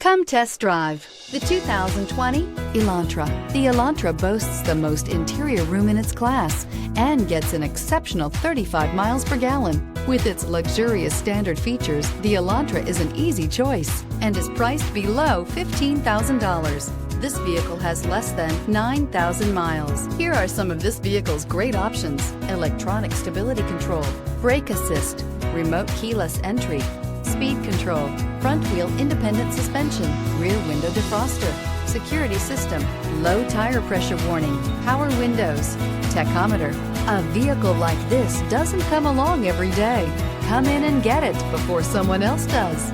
Come test drive the 2020 Elantra. The Elantra boasts the most interior room in its class and gets an exceptional 35 miles per gallon. With its luxurious standard features, the Elantra is an easy choice and is priced below $15,000. This vehicle has less than 9,000 miles. Here are some of this vehicle's great options: electronic stability control, brake assist, remote keyless entry, speed control, front wheel independent suspension, rear window defroster, security system, low tire pressure warning, power windows, tachometer. A vehicle like this doesn't come along every day. Come in and get it before someone else does.